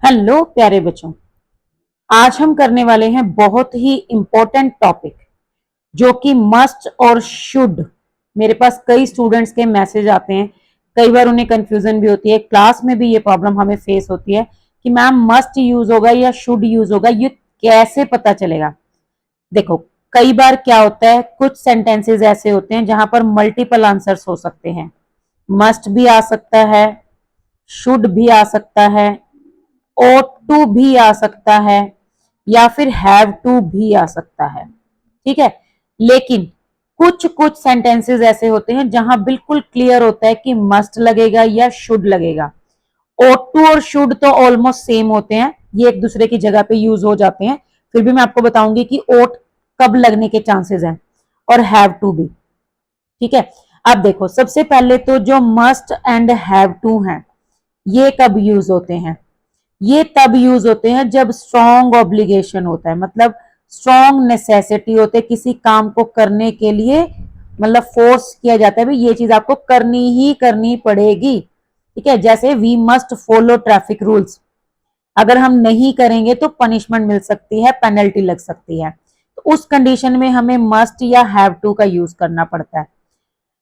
Hello प्यारे बच्चों, आज हम करने वाले हैं बहुत ही इंपॉर्टेंट टॉपिक जो कि मस्ट और शुड। मेरे पास कई स्टूडेंट्स के मैसेज आते हैं, कई बार उन्हें कंफ्यूजन भी होती है, क्लास में भी ये प्रॉब्लम हमें फेस होती है कि मैम मस्ट यूज होगा या शुड यूज होगा, ये कैसे पता चलेगा। देखो, कई बार क्या होता है, कुछ सेंटेंसेस ऐसे होते हैं जहां पर मल्टीपल आंसर्स हो सकते हैं। मस्ट भी आ सकता है, शुड भी आ सकता है, ought टू भी आ सकता है, या फिर हैव टू भी आ सकता है। ठीक है, लेकिन कुछ कुछ सेंटेंसेस ऐसे होते हैं जहां बिल्कुल क्लियर होता है कि मस्ट लगेगा या शुड लगेगा। ought टू और शुड तो ऑलमोस्ट सेम होते हैं, ये एक दूसरे की जगह पे यूज हो जाते हैं। फिर भी मैं आपको बताऊंगी कि ought कब लगने के चांसेस हैं, और हैव टू भी। ठीक है, अब देखो, सबसे पहले तो जो मस्ट एंड हैव टू हैं, ये कब यूज होते हैं? ये तब यूज होते हैं जब स्ट्रॉन्ग ऑब्लिगेशन होता है, मतलब स्ट्रॉन्ग नेसेसिटी होते है किसी काम को करने के लिए, मतलब फोर्स किया जाता है भाई ये चीज आपको करनी ही करनी पड़ेगी। ठीक है, जैसे we must follow traffic rules, अगर हम नहीं करेंगे तो पनिशमेंट मिल सकती है, पेनल्टी लग सकती है। तो उस कंडीशन में हमें मस्ट या हैव टू का यूज करना पड़ता है।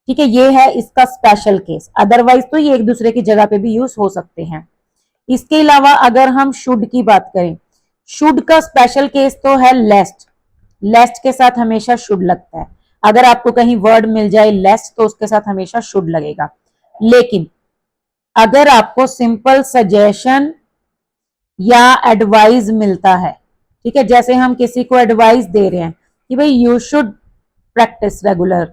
ठीक है, ये है इसका स्पेशल केस, अदरवाइज तो ये एक दूसरे की जगह पे भी यूज हो सकते हैं। इसके अलावा अगर हम शुड की बात करें, शुड का स्पेशल केस तो है लेस्ट। लेस्ट के साथ हमेशा शुड लगता है, अगर आपको कहीं वर्ड मिल जाए लेस्ट तो उसके साथ हमेशा शुड लगेगा। लेकिन अगर आपको सिंपल सजेशन या एडवाइस मिलता है, ठीक है, जैसे हम किसी को एडवाइस दे रहे हैं कि भाई यू शुड प्रैक्टिस रेगुलर,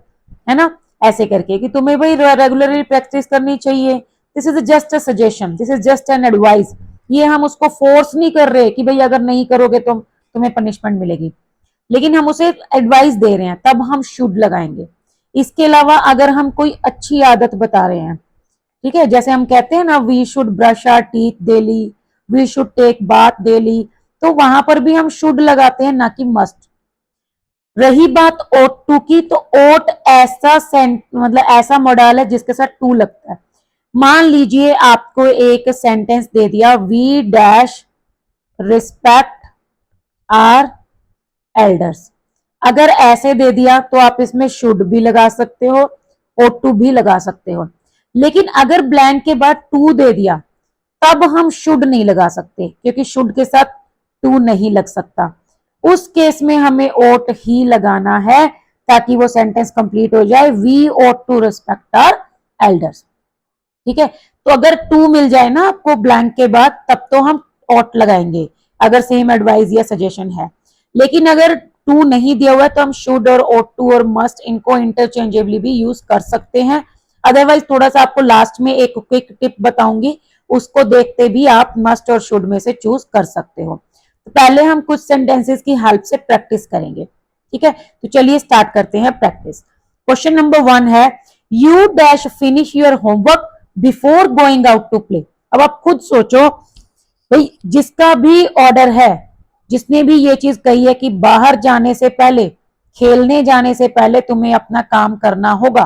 है ना, ऐसे करके कि तुम्हें भाई रेगुलरली प्रैक्टिस करनी चाहिए। This is just a suggestion, this is just an advice. ये हम उसको फोर्स नहीं कर रहे कि भाई अगर नहीं करोगे तो तुम्हें पनिशमेंट मिलेगी, लेकिन हम उसे एडवाइस दे रहे हैं, तब हम शुड लगाएंगे। इसके अलावा अगर हम कोई अच्छी आदत बता रहे हैं, ठीक है, जैसे हम कहते हैं ना we should brush our teeth daily, we should take bath daily, तो वहां पर भी हम शुड लगाते हैं, ना कि मस्ट। रही बात ओट टू की, तो ओट ऐसा मतलब ऐसा मॉडल है जिसके साथ टू लगता है। मान लीजिए आपको एक सेंटेंस दे दिया, we dash respect our elders, अगर ऐसे दे दिया तो आप इसमें शुड भी लगा सकते हो, ओट टू भी लगा सकते हो। लेकिन अगर ब्लैंक के बाद टू दे दिया तब हम शुड नहीं लगा सकते, क्योंकि शुड के साथ टू नहीं लग सकता। उस केस में हमें ओट ही लगाना है ताकि वो सेंटेंस कंप्लीट हो जाए, we ought to respect our elders. ठीक है, तो अगर टू मिल जाए ना आपको ब्लैंक के बाद, तब तो हम ओट लगाएंगे अगर सेम एडवाइस या सजेशन है। लेकिन अगर टू नहीं दिया हुआ है तो हम शुड और ओट टू और मस्ट इनको इंटरचेंजेबली भी यूज कर सकते हैं। अदरवाइज थोड़ा सा आपको लास्ट में एक क्विक टिप बताऊंगी, उसको देखते भी आप मस्ट और शुड में से चूज कर सकते हो। तो पहले हम कुछ सेंटेंसेस की हेल्प से प्रैक्टिस करेंगे। ठीक है, तो चलिए स्टार्ट करते हैं प्रैक्टिस। क्वेश्चन नंबर 1 है, you dash finish your homework before going out to play. अब आप खुद सोचो भाई, जिसका भी ऑर्डर है, जिसने भी ये चीज कही है कि बाहर जाने से पहले, खेलने जाने से पहले तुम्हें अपना काम करना होगा,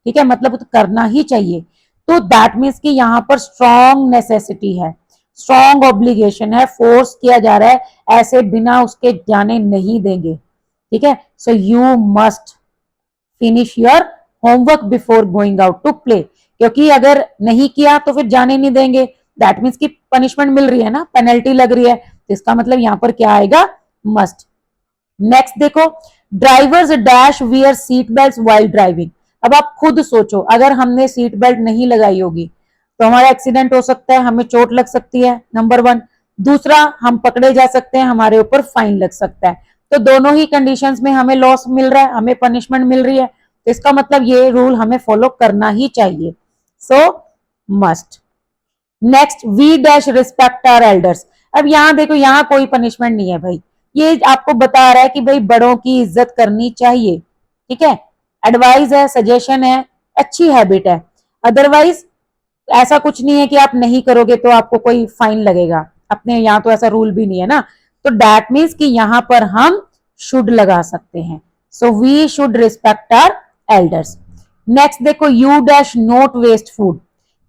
ठीक है, मतलब तो करना ही चाहिए, तो दैट मीन्स कि यहां पर स्ट्रॉन्ग नेसेसिटी है, स्ट्रॉन्ग ऑब्लिगेशन है, फोर्स किया जा रहा है, ऐसे बिना उसके जाने नहीं देंगे। ठीक है, so you must finish your homework before going out to play, क्योंकि अगर नहीं किया तो फिर जाने नहीं देंगे, दैट मीन्स की पनिशमेंट मिल रही है ना, पेनल्टी लग रही है, तो इसका मतलब यहां पर क्या आएगा, मस्ट। नेक्स्ट देखो, drivers dash wear seat belt while driving. अब आप खुद सोचो, अगर हमने सीट बेल्ट नहीं लगाई होगी तो हमारा एक्सीडेंट हो सकता है, हमें चोट लग सकती है, नंबर 1। दूसरा, हम पकड़े जा सकते हैं, हमारे ऊपर फाइन लग सकता है। तो दोनों ही कंडीशंस में हमें लॉस मिल रहा है, हमें पनिशमेंट मिल रही है, तो इसका मतलब ये रूल हमें फॉलो करना ही चाहिए, so must. Next, we dash respect our elders. अब यहां देखो, यहां कोई पनिशमेंट नहीं है भाई, ये आपको बता रहा है कि भाई बड़ों की इज्जत करनी चाहिए। ठीक है, एडवाइस है, सजेशन है, अच्छी हैबिट है। अदरवाइज ऐसा कुछ नहीं है कि आप नहीं करोगे तो आपको कोई फाइन लगेगा, अपने यहाँ तो ऐसा रूल भी नहीं है ना, तो दैट मीन्स कि यहां पर हम शुड लगा सकते हैं, so we should respect our elders. Next देखो, you dash not waste food.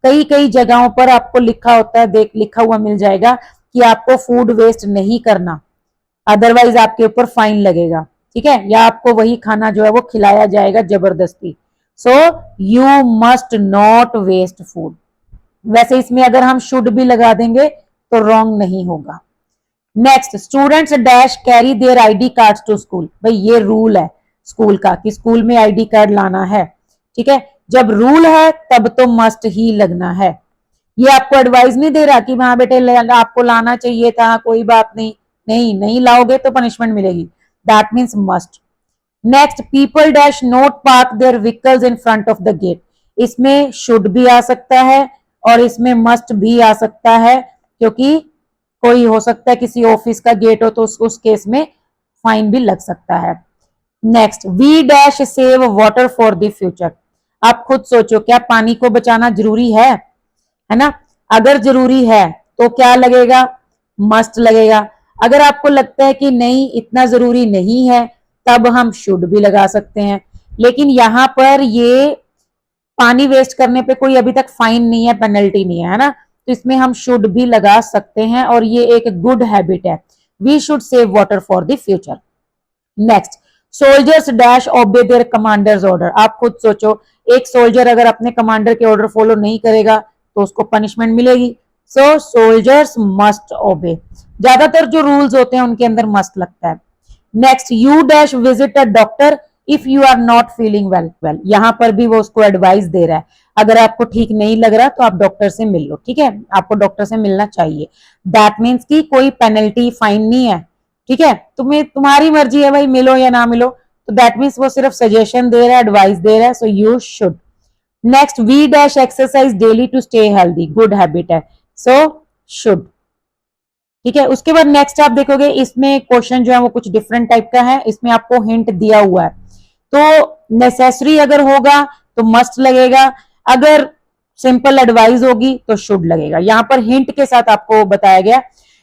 कई कई जगहों पर आपको लिखा होता है, देख लिखा हुआ मिल जाएगा कि आपको फूड वेस्ट नहीं करना, अदरवाइज आपके ऊपर फाइन लगेगा, ठीक है, या आपको वही खाना जो है वो खिलाया जाएगा जबरदस्ती। So you must not waste food. वैसे इसमें अगर हम शुड भी लगा देंगे तो रॉन्ग नहीं होगा। Next, students dash carry their ID cards to school. भाई ये रूल है स्कूल का कि स्कूल में आईडी कार्ड लाना है, ठीक है, जब रूल है तब तो मस्ट ही लगना है। ये आपको एडवाइस नहीं दे रहा कि हाँ बेटे आपको लाना चाहिए था, कोई बात नहीं, नहीं नहीं लाओगे तो पनिशमेंट मिलेगी, that means must. Next, people dash not park their vehicles in front of the gate. इसमें शुड भी आ सकता है और इसमें मस्ट भी आ सकता है, क्योंकि कोई हो सकता है किसी ऑफिस का गेट हो तो उस केस में फाइन भी लग सकता है। Next, we dash save water for the future. आप खुद सोचो, क्या पानी को बचाना जरूरी है ना? अगर जरूरी है तो क्या लगेगा? मस्ट लगेगा। अगर आपको लगता है कि नहीं इतना जरूरी नहीं है, तब हम शुड भी लगा सकते हैं। लेकिन यहां पर ये पानी वेस्ट करने पे कोई अभी तक फाइन नहीं है, पेनल्टी नहीं है ना, तो इसमें हम शुड भी लगा सकते हैं और ये एक गुड हैबिट है। We should save water for the future. Next, soldiers dash obey their commanders order. आप खुद सोचो, एक सोल्जर अगर अपने कमांडर के ऑर्डर फॉलो नहीं करेगा तो उसको पनिशमेंट मिलेगी। सो सोल्जर्स मस्ट ओबे। ज्यादातर जो रूल्स होते हैं उनके अंदर मस्ट लगता है। Next, you dash visit a doctor if you are not feeling well. यहां पर भी वो उसको एडवाइस दे रहा है, अगर आपको ठीक नहीं लग रहा तो आप डॉक्टर से मिल लो, ठीक है, आपको डॉक्टर से मिलना चाहिए। दैट मीन्स की कोई पेनल्टी फाइन नहीं है, ठीक है, तुम्हें तुम्हारी मर्जी है भाई मिलो या ना मिलो, तो दैट मीन्स वो सिर्फ सजेशन दे रहा है, एडवाइस दे रहा है, so you should. Next, we dash exercise daily to stay healthy. Good habit है, सो शुड, ठीक है। उसके बाद नेक्स्ट आप देखोगे इसमें क्वेश्चन जो है वो कुछ डिफरेंट टाइप का है, इसमें आपको हिंट दिया हुआ है। तो नेसेसरी अगर होगा तो मस्ट लगेगा, अगर सिंपल एडवाइस होगी तो शुड लगेगा। यहां पर हिंट के साथ आपको बताया गया,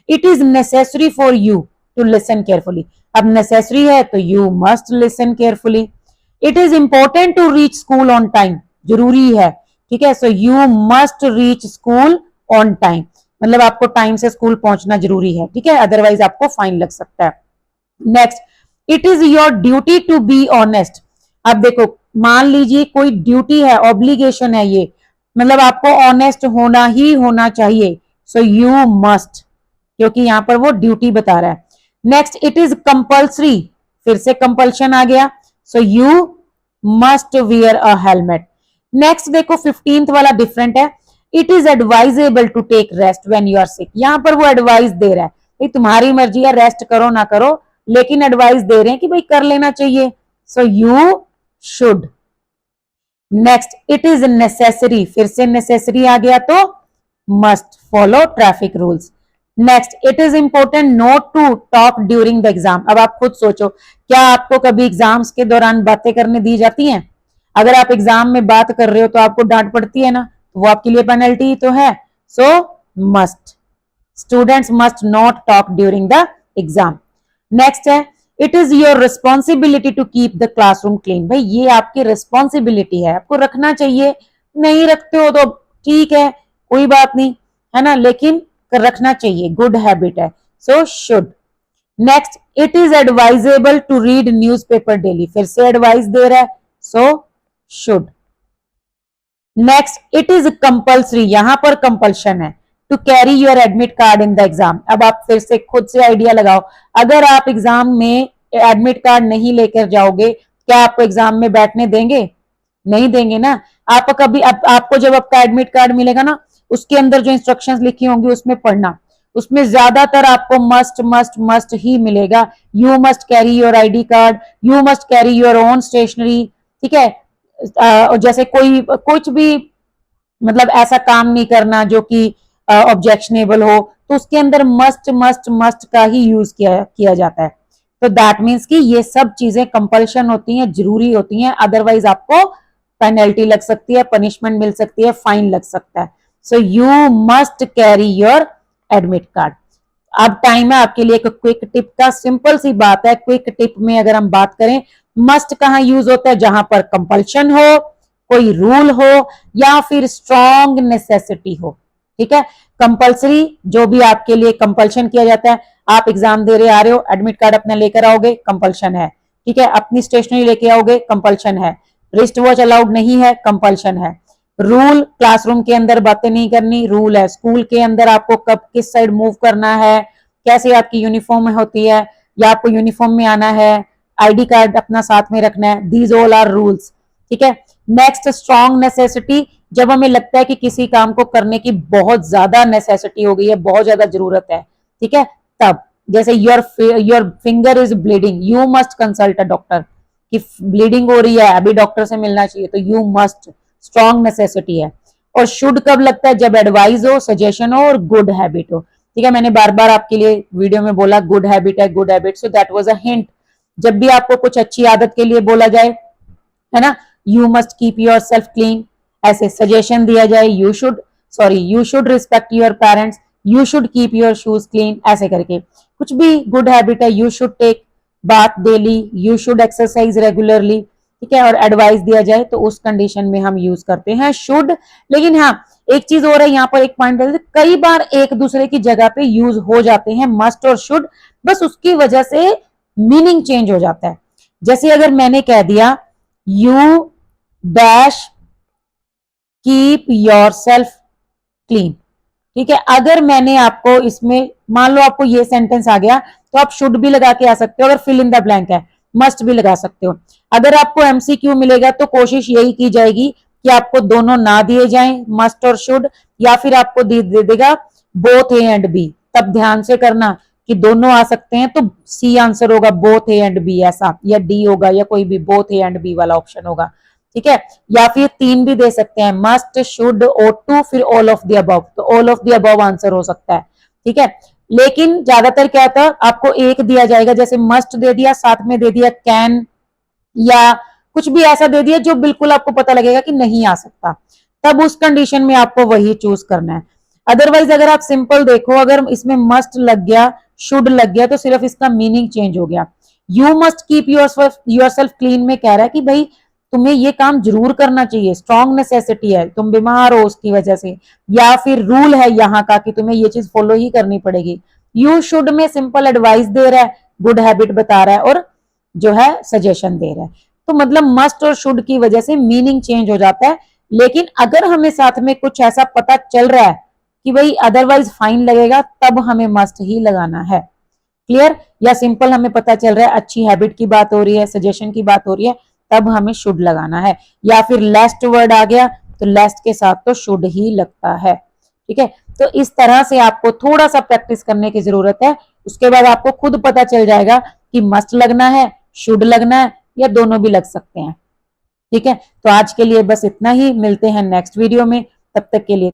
it is necessary for you to listen carefully. अब नेसेसरी है तो you must listen carefully. It is important to reach school on time, जरूरी है, ठीक है, so you must reach school on time, मतलब आपको टाइम से स्कूल पहुंचना जरूरी है, ठीक है, अदरवाइज आपको फाइन लग सकता है। Next, it is your duty to be honest. अब देखो, मान लीजिए कोई ड्यूटी है, ऑब्लिगेशन है ये, मतलब आपको ऑनेस्ट होना ही होना चाहिए, सो यू मस्ट, क्योंकि यहां पर वो ड्यूटी बता रहा है। नेक्स्ट, इट इज कंपल्सरी, फिर से कंपल्शन आ गया, so you must wear a helmet. Next देखो 15th वाला डिफरेंट है, it is advisable to take rest when you are sick. यहां पर वो एडवाइस दे रहा है, तुम्हारी मर्जी है, रेस्ट करो ना करो, लेकिन एडवाइस दे रहे हैं कि भाई कर लेना चाहिए, so you should. Next, it is necessary, फिर से नेसेसरी आ गया तो must follow traffic rules. Next, it is important not to talk during the exam. अब आप खुद सोचो, क्या आपको कभी एग्जाम्स के दौरान बातें करने दी जाती हैं? अगर आप एग्जाम में बात कर रहे हो तो आपको डांट पड़ती है ना, तो वो आपके लिए पेनल्टी तो है, so must, students must not talk during the exam. Next है, it is your responsibility to keep the classroom clean. भाई ये आपकी रिस्पॉन्सिबिलिटी है, आपको रखना चाहिए, नहीं रखते हो तो ठीक है, कोई बात नहीं, है ना, लेकिन रखना चाहिए, गुड हैबिट है, so should. Next, it is advisable to read newspaper daily, फिर से एडवाइस दे रहा है, so should. Next, it is compulsory, यहां पर कंपल्शन है, to carry your admit card in the exam. अब आप फिर से खुद से आइडिया लगाओ, अगर आप एग्जाम में एडमिट कार्ड नहीं लेकर जाओगे, क्या आपको एग्जाम में बैठने देंगे? नहीं देंगे ना। आप कभी आपको जब आपका एडमिट कार्ड मिलेगा ना, उसके अंदर जो इंस्ट्रक्शंस लिखी होंगी उसमें पढ़ना, उसमें ज्यादातर आपको मस्ट मस्ट मस्ट ही मिलेगा। You must carry your ID card, you must carry your own stationery, ठीक है, जैसे कोई कुछ भी मतलब ऐसा काम नहीं करना जो कि ऑब्जेक्शनेबल हो, तो उसके अंदर मस्ट मस्ट मस्ट का ही यूज किया जाता है। तो दैट मीन्स कि ये सब चीजें कंपल्शन होती हैं, जरूरी होती हैं, अदरवाइज आपको पेनल्टी लग सकती है, पनिशमेंट मिल सकती है, फाइन लग सकता है। So you must carry your admit card. अब टाइम है आपके लिए एक क्विक टिप का, सिंपल सी बात है, क्विक टिप में अगर हम बात करें, मस्ट कहां यूज होता है? जहां पर कंपल्शन हो, कोई रूल हो, या फिर स्ट्रॉन्ग नेसेसिटी हो, ठीक है। कंपलसरी जो भी आपके लिए कंपल्शन किया जाता है, आप एग्जाम दे रहे आ रहे हो, एडमिट कार्ड अपना लेकर आओगे, कंपल्शन है। ठीक है, अपनी स्टेशनरी लेके आओगे, कंपल्शन है। रिस्ट वॉच अलाउड नहीं है, कंपल्शन है। रूल, क्लासरूम के अंदर बातें नहीं करनी, रूल है। स्कूल के अंदर आपको कब किस साइड मूव करना है, कैसे आपकी यूनिफॉर्म होती है, या आपको यूनिफॉर्म में आना है, आईडी कार्ड अपना साथ में रखना है, दीज ऑल आर रूल्स। ठीक है। नेक्स्ट, स्ट्रॉन्ग नेसेसिटी, जब हमें लगता है कि किसी काम को करने की बहुत ज्यादा नेसेसिटी हो गई है, बहुत ज्यादा जरूरत है, ठीक है, तब जैसे your finger is bleeding, you must consult a doctor, कि ब्लीडिंग हो रही है, अभी डॉक्टर से मिलना चाहिए, तो यू मस्ट, स्ट्रॉन्ग नेसेसिटी है। और शुड कब लगता है, जब एडवाइस हो, सजेशन हो और गुड हैबिट हो। ठीक है, मैंने बार बार आपके लिए वीडियो में बोला गुड हैबिट है, good habit, so that was a hint. जब भी आपको कुछ अच्छी आदत के लिए बोला जाए, है ना, you must keep yourself clean, ऐसे सजेशन दिया जाए, you should respect your parents, you should keep your shoes clean, ऐसे करके कुछ भी गुड हैबिट है, you should take bath daily, you should exercise regularly, ठीक है, और एडवाइस दिया जाए तो उस कंडीशन में हम यूज करते हैं शुड। लेकिन हाँ, एक चीज और है यहाँ पर, एक पॉइंट, कई बार एक दूसरे की जगह पे यूज हो जाते हैं मस्ट और शुड, बस उसकी वजह से मीनिंग चेंज हो जाता है। जैसे अगर मैंने कह दिया you dash keep yourself clean, ठीक है, अगर मैंने आपको इसमें, मान लो आपको ये सेंटेंस आ गया, तो आप शुड भी लगा के आ सकते हो, अगर फिल इन द ब्लैंक है, मस्ट भी लगा सकते हो। अगर आपको एमसीक्यू मिलेगा तो कोशिश यही की जाएगी कि आपको दोनों ना दिए जाएं, मस्ट और शुड, या फिर आपको दे देगा बोथ ए एंड बी, तब ध्यान से करना कि दोनों आ सकते हैं, तो सी आंसर होगा बोथ ए एंड बी ऐसा, या डी होगा, या कोई भी बोथ ए एंड बी वाला ऑप्शन होगा। ठीक है, या फिर तीन भी दे सकते हैं, मस्ट, शुड, ओ टू, फिर ऑल ऑफ द अबव, तो all of the above answer हो सकता है। ठीक है, लेकिन ज्यादातर क्या था, आपको एक दिया जाएगा, जैसे मस्ट दे दिया, साथ में दे दिया कैन, या कुछ भी ऐसा दे दिया जो बिल्कुल आपको पता लगेगा कि नहीं आ सकता, तब उस कंडीशन में आपको वही चूज करना है। अदरवाइज अगर आप सिंपल देखो, अगर इसमें मस्ट लग गया, शुड लग गया, तो सिर्फ इसका मीनिंग चेंज हो गया। You must keep yourself clean में कह रहा है कि भाई तुम्हें ये काम जरूर करना चाहिए, स्ट्रॉन्ग नेसेसिटी है, तुम बीमार हो उसकी वजह से, या फिर रूल है यहाँ का कि तुम्हें ये चीज फॉलो ही करनी पड़ेगी। यू शुड में सिंपल एडवाइस दे रहा है, गुड हैबिट बता रहा है, और जो है सजेशन दे रहा है। तो मतलब मस्ट और शुड की वजह से मीनिंग चेंज हो जाता है। लेकिन अगर हमें साथ में कुछ ऐसा पता चल रहा है कि भाई अदरवाइज फाइन लगेगा, तब हमें मस्ट ही लगाना है। क्लियर? या सिंपल हमें पता चल रहा है अच्छी हैबिट की बात हो रही है, सजेशन की बात हो रही है, तब हमें शुड लगाना है। या फिर लास्ट वर्ड आ गया तो लास्ट के साथ तो शुड ही लगता है। ठीक है, तो इस तरह से आपको थोड़ा सा प्रैक्टिस करने की जरूरत है, उसके बाद आपको खुद पता चल जाएगा कि मस्ट लगना है, शुड लगना है, या दोनों भी लग सकते हैं। ठीक है, तो आज के लिए बस इतना ही, मिलते हैं नेक्स्ट वीडियो में, तब तक के लिए